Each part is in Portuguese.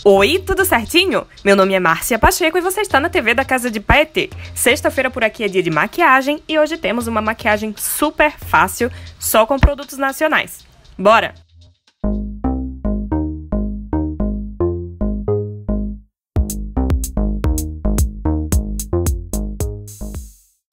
Oi, tudo certinho? Meu nome é Márcia Pacheco e você está na TV da Casa de Paetê. Sexta-feira por aqui é dia de maquiagem e hoje temos uma maquiagem super fácil, só com produtos nacionais. Bora!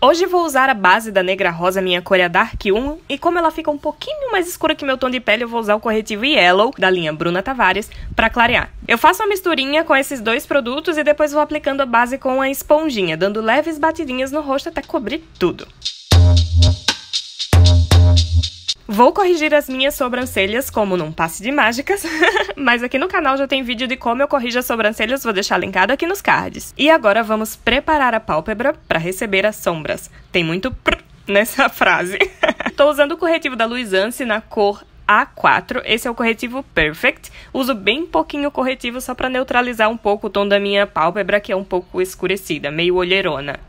Hoje vou usar a base da Negra Rosa, minha cor é a Dark 1, e como ela fica um pouquinho mais escura que meu tom de pele, eu vou usar o corretivo Yellow, da linha Bruna Tavares, pra clarear. Eu faço uma misturinha com esses dois produtos e depois vou aplicando a base com a esponjinha, dando leves batidinhas no rosto até cobrir tudo. Vou corrigir as minhas sobrancelhas como num passe de mágicas, mas aqui no canal já tem vídeo de como eu corrijo as sobrancelhas, vou deixar linkado aqui nos cards. E agora vamos preparar a pálpebra para receber as sombras. Tem muito prr nessa frase. Tô usando o corretivo da Luisance na cor A4, esse é o corretivo Perfect. Uso bem pouquinho corretivo só para neutralizar um pouco o tom da minha pálpebra, que é um pouco escurecida, meio olheirona.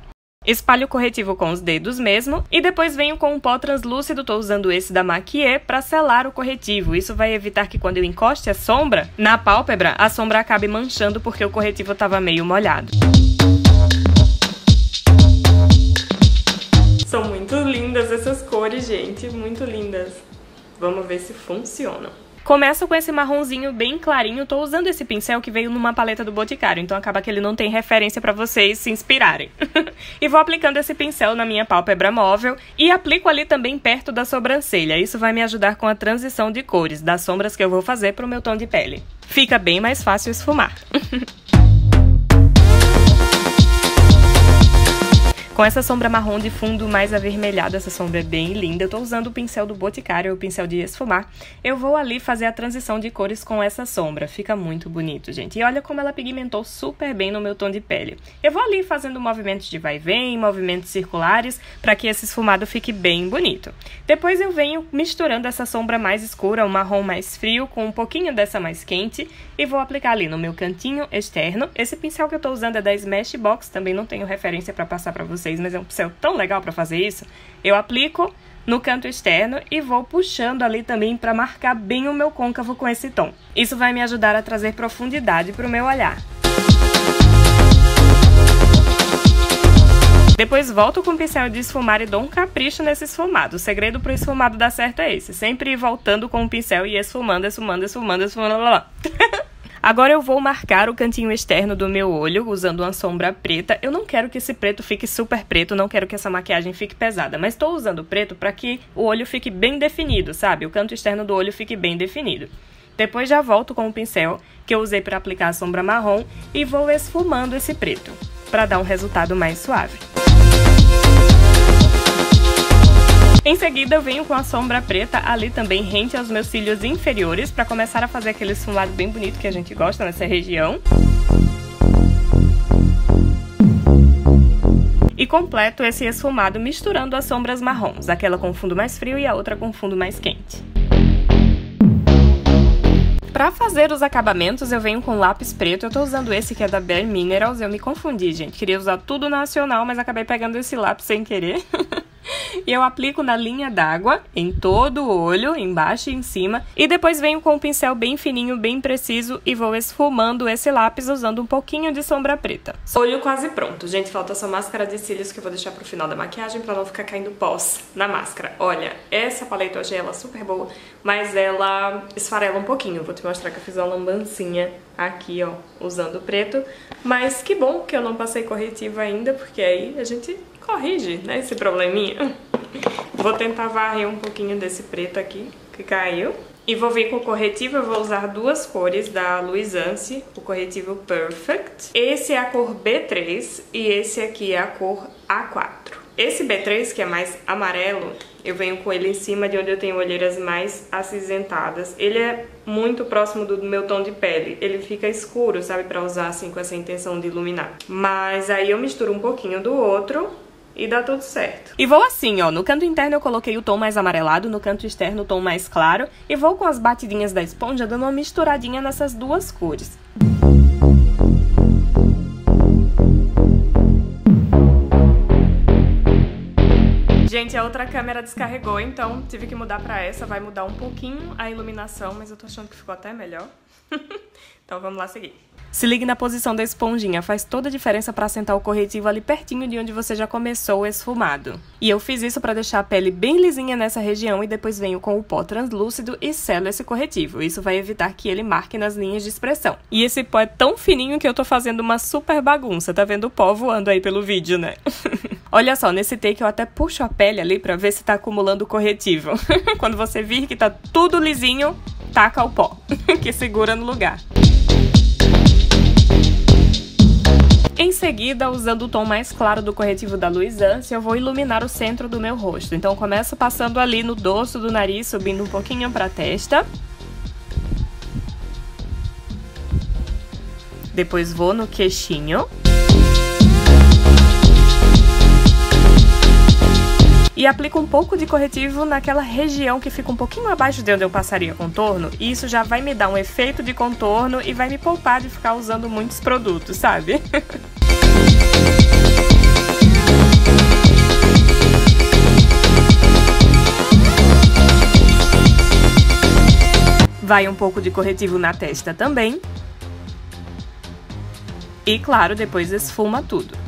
Espalho o corretivo com os dedos mesmo e depois venho com um pó translúcido, tô usando esse da Maquiê, para selar o corretivo. Isso vai evitar que quando eu encoste a sombra na pálpebra, a sombra acabe manchando porque o corretivo estava meio molhado. São muito lindas essas cores, gente, muito lindas. Vamos ver se funcionam. Começo com esse marronzinho bem clarinho, tô usando esse pincel que veio numa paleta do Boticário, então acaba que ele não tem referência pra vocês se inspirarem. E vou aplicando esse pincel na minha pálpebra móvel e aplico ali também perto da sobrancelha. Isso vai me ajudar com a transição de cores das sombras que eu vou fazer pro meu tom de pele. Fica bem mais fácil esfumar. Com essa sombra marrom de fundo mais avermelhado, essa sombra é bem linda. Eu tô usando o pincel do Boticário, o pincel de esfumar. Eu vou ali fazer a transição de cores com essa sombra. Fica muito bonito, gente. E olha como ela pigmentou super bem no meu tom de pele. Eu vou ali fazendo movimentos de vai e vem, movimentos circulares, para que esse esfumado fique bem bonito. Depois eu venho misturando essa sombra mais escura, o marrom mais frio, com um pouquinho dessa mais quente, e vou aplicar ali no meu cantinho externo. Esse pincel que eu tô usando é da Smashbox, também não tenho referência para passar para vocês, mas é um pincel tão legal para fazer isso. Eu aplico no canto externo e vou puxando ali também para marcar bem o meu côncavo com esse tom. Isso vai me ajudar a trazer profundidade para o meu olhar. Depois volto com o pincel de esfumar e dou um capricho nesse esfumado. O segredo pro esfumado dar certo é esse. Sempre ir voltando com o pincel e esfumando, esfumando, esfumando, esfumando, blá, blá. Agora eu vou marcar o cantinho externo do meu olho usando uma sombra preta. Eu não quero que esse preto fique super preto, não quero que essa maquiagem fique pesada, mas tô usando preto para que o olho fique bem definido, sabe? O canto externo do olho fique bem definido. Depois já volto com o pincel que eu usei para aplicar a sombra marrom e vou esfumando esse preto, para dar um resultado mais suave. Em seguida eu venho com a sombra preta ali também rente aos meus cílios inferiores para começar a fazer aquele esfumado bem bonito que a gente gosta nessa região. E completo esse esfumado misturando as sombras marrons, aquela com fundo mais frio e a outra com fundo mais quente. Pra fazer os acabamentos eu venho com lápis preto, eu tô usando esse que é da Bare Minerals, eu me confundi, gente, queria usar tudo nacional, mas acabei pegando esse lápis sem querer. E eu aplico na linha d'água, em todo o olho, embaixo e em cima, e depois venho com um pincel bem fininho, bem preciso, e vou esfumando esse lápis usando um pouquinho de sombra preta. Olho quase pronto, gente, falta só máscara de cílios que eu vou deixar pro final da maquiagem pra não ficar caindo pós na máscara. Olha, essa paleta eu achei ela super boa, mas ela esfarela um pouquinho. Vou te mostrar que eu fiz uma lambancinha aqui, ó, usando o preto, mas que bom que eu não passei corretivo ainda, porque aí a gente corrige, né, esse probleminha. Vou tentar varrer um pouquinho desse preto aqui, que caiu. E vou vir com o corretivo, eu vou usar duas cores da Luisance, o corretivo Perfect. Esse é a cor B3 e esse aqui é a cor A4. Esse B3, que é mais amarelo, eu venho com ele em cima de onde eu tenho olheiras mais acinzentadas. Ele é muito próximo do meu tom de pele. Ele fica escuro, sabe, pra usar assim com essa intenção de iluminar. Mas aí eu misturo um pouquinho do outro e dá tudo certo. E vou assim, ó, no canto interno eu coloquei o tom mais amarelado, no canto externo o tom mais claro, e vou com as batidinhas da esponja dando uma misturadinha nessas duas cores. Gente, a outra câmera descarregou, então tive que mudar pra essa, vai mudar um pouquinho a iluminação, mas eu tô achando que ficou até melhor. Então vamos lá seguir. Se ligue na posição da esponjinha, faz toda a diferença para assentar o corretivo ali pertinho de onde você já começou o esfumado. E eu fiz isso para deixar a pele bem lisinha nessa região e depois venho com o pó translúcido e selo esse corretivo. Isso vai evitar que ele marque nas linhas de expressão. E esse pó é tão fininho que eu tô fazendo uma super bagunça, tá vendo o pó voando aí pelo vídeo, né? Olha só, nesse take eu até puxo a pele ali pra ver se tá acumulando corretivo. Quando você vir que tá tudo lisinho, taca o pó, que segura no lugar. Em seguida, usando o tom mais claro do corretivo da Luisance, eu vou iluminar o centro do meu rosto. Então, começo passando ali no dorso do nariz, subindo um pouquinho pra testa. Depois vou no queixinho. E aplico um pouco de corretivo naquela região que fica um pouquinho abaixo de onde eu passaria contorno. E isso já vai me dar um efeito de contorno e vai me poupar de ficar usando muitos produtos, sabe? Vai um pouco de corretivo na testa também. E claro, depois esfuma tudo.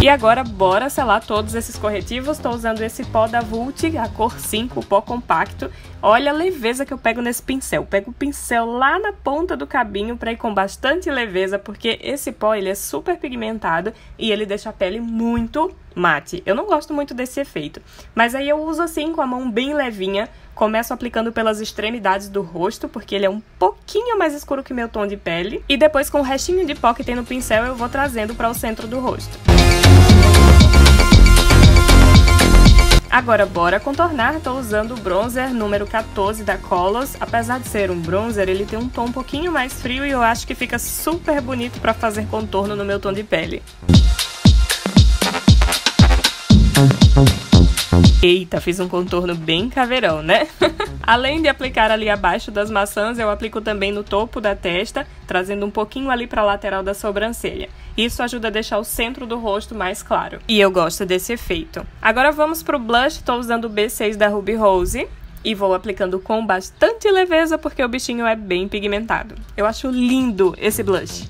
E agora, bora selar todos esses corretivos. Estou usando esse pó da Vult, a cor 5, o pó compacto. Olha a leveza que eu pego nesse pincel. Pego o pincel lá na ponta do cabinho para ir com bastante leveza, porque esse pó ele é super pigmentado e ele deixa a pele muito mate. Eu não gosto muito desse efeito, mas aí eu uso assim com a mão bem levinha. Começo aplicando pelas extremidades do rosto, porque ele é um pouquinho mais escuro que meu tom de pele. E depois com o restinho de pó que tem no pincel eu vou trazendo para o centro do rosto. Agora bora contornar, tô usando o bronzer número 14 da Colors. Apesar de ser um bronzer, ele tem um tom um pouquinho mais frio e eu acho que fica super bonito pra fazer contorno no meu tom de pele. Eita, fiz um contorno bem caveirão, né? Além de aplicar ali abaixo das maçãs, eu aplico também no topo da testa, trazendo um pouquinho ali para a lateral da sobrancelha. Isso ajuda a deixar o centro do rosto mais claro. E eu gosto desse efeito. Agora vamos pro blush, tô usando o B6 da Ruby Rose. E vou aplicando com bastante leveza, porque o bichinho é bem pigmentado. Eu acho lindo esse blush.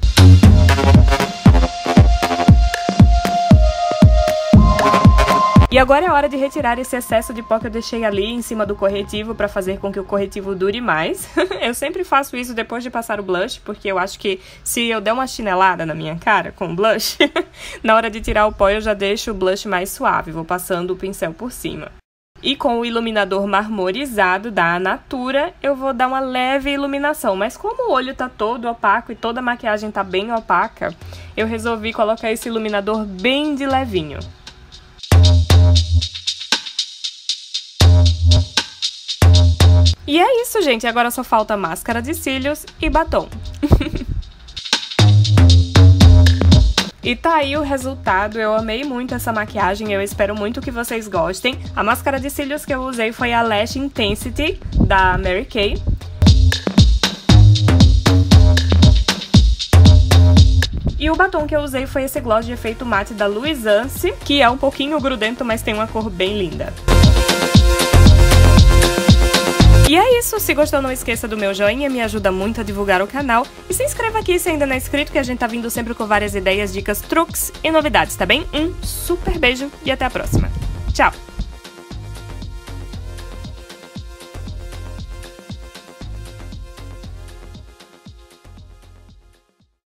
E agora é hora de retirar esse excesso de pó que eu deixei ali em cima do corretivo para fazer com que o corretivo dure mais. Eu sempre faço isso depois de passar o blush, porque eu acho que se eu der uma chinelada na minha cara com o blush, na hora de tirar o pó eu já deixo o blush mais suave, vou passando o pincel por cima. E com o iluminador marmorizado da Natura, eu vou dar uma leve iluminação. Mas como o olho tá todo opaco e toda a maquiagem tá bem opaca, eu resolvi colocar esse iluminador bem de levinho. E é isso, gente. Agora só falta máscara de cílios e batom. E tá aí o resultado. Eu amei muito essa maquiagem. Eu espero muito que vocês gostem. A máscara de cílios que eu usei foi a Lash Intensity da Mary Kay. E o batom que eu usei foi esse gloss de efeito mate da Luisance, que é um pouquinho grudento, mas tem uma cor bem linda. E é isso, se gostou não esqueça do meu joinha, me ajuda muito a divulgar o canal. E se inscreva aqui se ainda não é inscrito, que a gente tá vindo sempre com várias ideias, dicas, truques e novidades, tá bem? Um super beijo e até a próxima. Tchau!